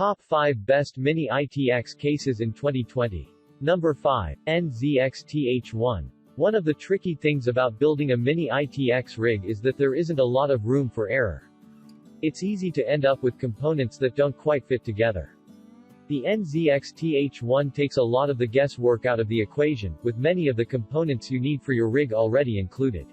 Top 5 Best Mini ITX Cases in 2020. Number 5. NZXT H1. One of the tricky things about building a mini ITX rig is that there isn't a lot of room for error. It's easy to end up with components that don't quite fit together. The NZXT H1 takes a lot of the guesswork out of the equation, with many of the components you need for your rig already included.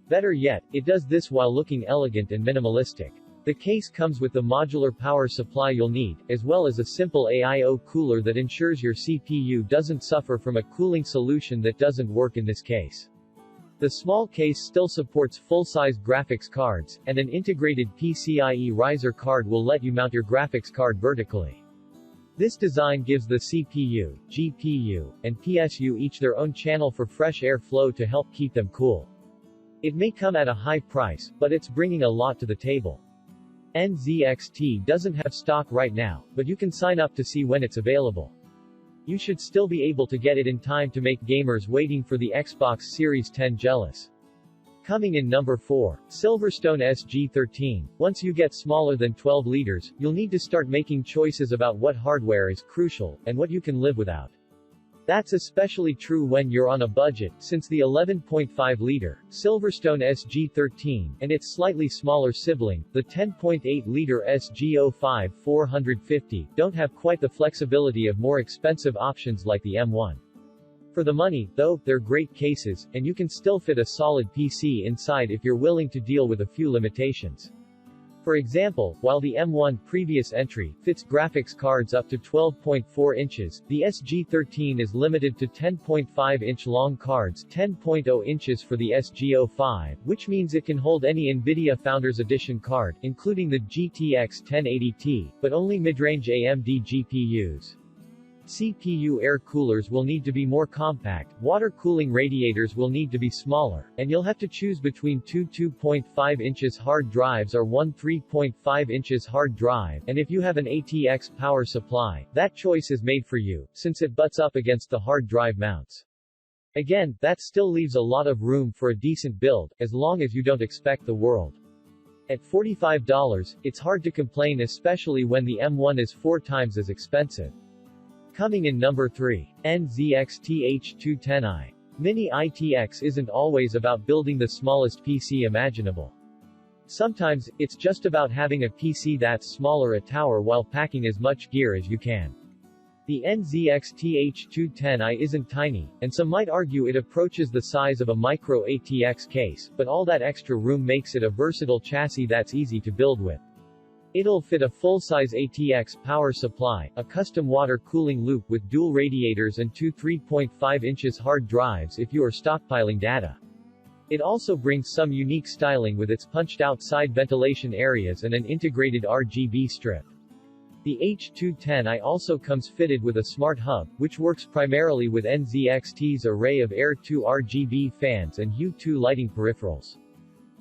Better yet, it does this while looking elegant and minimalistic. The case comes with the modular power supply you'll need, as well as a simple AIO cooler that ensures your CPU doesn't suffer from a cooling solution that doesn't work in this case. The small case still supports full-size graphics cards, and an integrated PCIe riser card will let you mount your graphics card vertically. This design gives the CPU, GPU, and PSU each their own channel for fresh air flow to help keep them cool. It may come at a high price, but it's bringing a lot to the table. NZXT doesn't have stock right now, but you can sign up to see when it's available. You should still be able to get it in time to make gamers waiting for the Xbox Series X jealous. Coming in number 4, Silverstone SG13. Once you get smaller than 12 liters, you'll need to start making choices about what hardware is crucial, and what you can live without. That's especially true when you're on a budget, since the 11.5-liter Silverstone SG13 and its slightly smaller sibling, the 10.8-liter SG05 450, don't have quite the flexibility of more expensive options like the M1. For the money, though, they're great cases, and you can still fit a solid PC inside if you're willing to deal with a few limitations. For example, while the M1 previous entry fits graphics cards up to 12.4 inches, the SG13 is limited to 10.5-inch long cards, 10.0 inches for the SG05, which means it can hold any NVIDIA Founders Edition card, including the GTX 1080 Ti, but only mid-range AMD GPUs. CPU air coolers will need to be more compact, water cooling radiators will need to be smaller, and you'll have to choose between two 2.5 inches hard drives or one 3.5 inches hard drive, and if you have an ATX power supply, that choice is made for you, since it butts up against the hard drive mounts. Again, that still leaves a lot of room for a decent build, as long as you don't expect the world. At $45, it's hard to complain, especially when the M1 is 4 times as expensive. Coming in number 3. NZXT H210i. Mini ITX isn't always about building the smallest PC imaginable. Sometimes, it's just about having a PC that's smaller a tower while packing as much gear as you can. The NZXT H210i isn't tiny, and some might argue it approaches the size of a micro ATX case, but all that extra room makes it a versatile chassis that's easy to build with. It'll fit a full-size ATX power supply, a custom water cooling loop with dual radiators and two 3.5 inches hard drives if you are stockpiling data. It also brings some unique styling with its punched-out side ventilation areas and an integrated RGB strip. The H210i also comes fitted with a smart hub, which works primarily with NZXT's array of Air 2 RGB fans and Hue 2 lighting peripherals.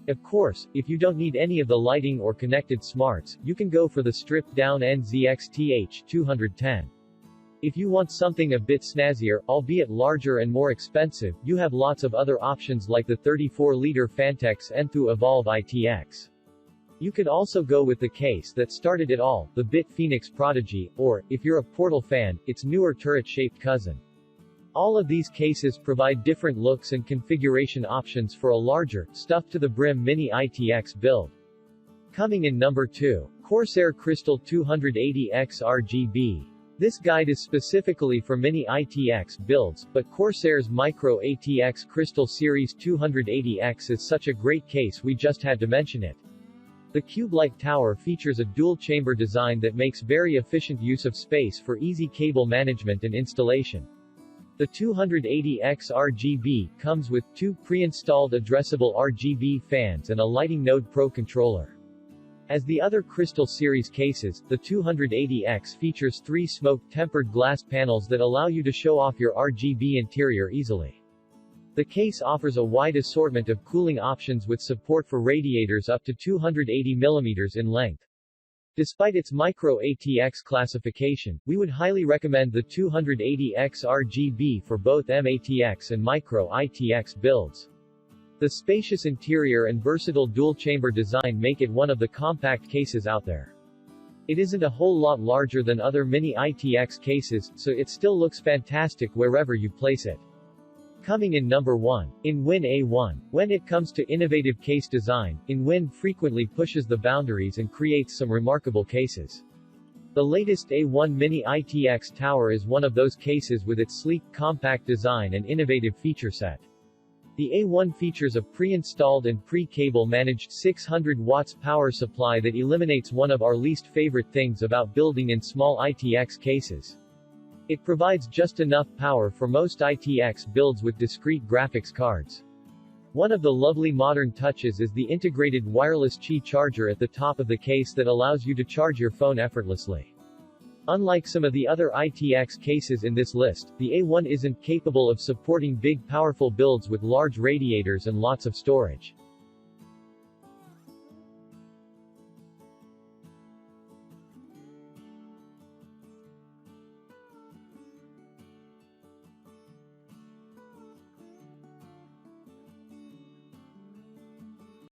Of course, if you don't need any of the lighting or connected smarts, you can go for the stripped-down NZXT H210. If you want something a bit snazzier, albeit larger and more expensive, you have lots of other options like the 34-liter Fantex Enthoo Evolve ITX. You could also go with the case that started it all, the Bit Phoenix Prodigy, or, if you're a Portal fan, its newer turret-shaped cousin. All of these cases provide different looks and configuration options for a larger, stuffed-to-the-brim mini ITX build. Coming in number 2. Corsair Crystal 280X RGB. This guide is specifically for mini ITX builds, but Corsair's Micro ATX Crystal Series 280X is such a great case we just had to mention it. The cube-like tower features a dual-chamber design that makes very efficient use of space for easy cable management and installation. The 280X RGB comes with 2 pre-installed addressable RGB fans and a Lighting Node Pro controller. As the other Crystal series cases, the 280X features 3 smoke-tempered glass panels that allow you to show off your RGB interior easily. The case offers a wide assortment of cooling options with support for radiators up to 280 mm in length. Despite its micro ATX classification, we would highly recommend the 280X RGB for both MATX and micro ITX builds. The spacious interior and versatile dual-chamber design make it one of the compact cases out there. It isn't a whole lot larger than other mini ITX cases, so it still looks fantastic wherever you place it. Coming in number 1. InWin A1. When it comes to innovative case design, InWin frequently pushes the boundaries and creates some remarkable cases. The latest A1 Mini ITX tower is one of those cases with its sleek, compact design and innovative feature set. The A1 features a pre-installed and pre-cable managed 600 watts power supply that eliminates one of our least favorite things about building in small ITX cases. It provides just enough power for most ITX builds with discrete graphics cards. One of the lovely modern touches is the integrated wireless Qi charger at the top of the case that allows you to charge your phone effortlessly. Unlike some of the other ITX cases in this list, the A1 isn't capable of supporting big powerful builds with large radiators and lots of storage.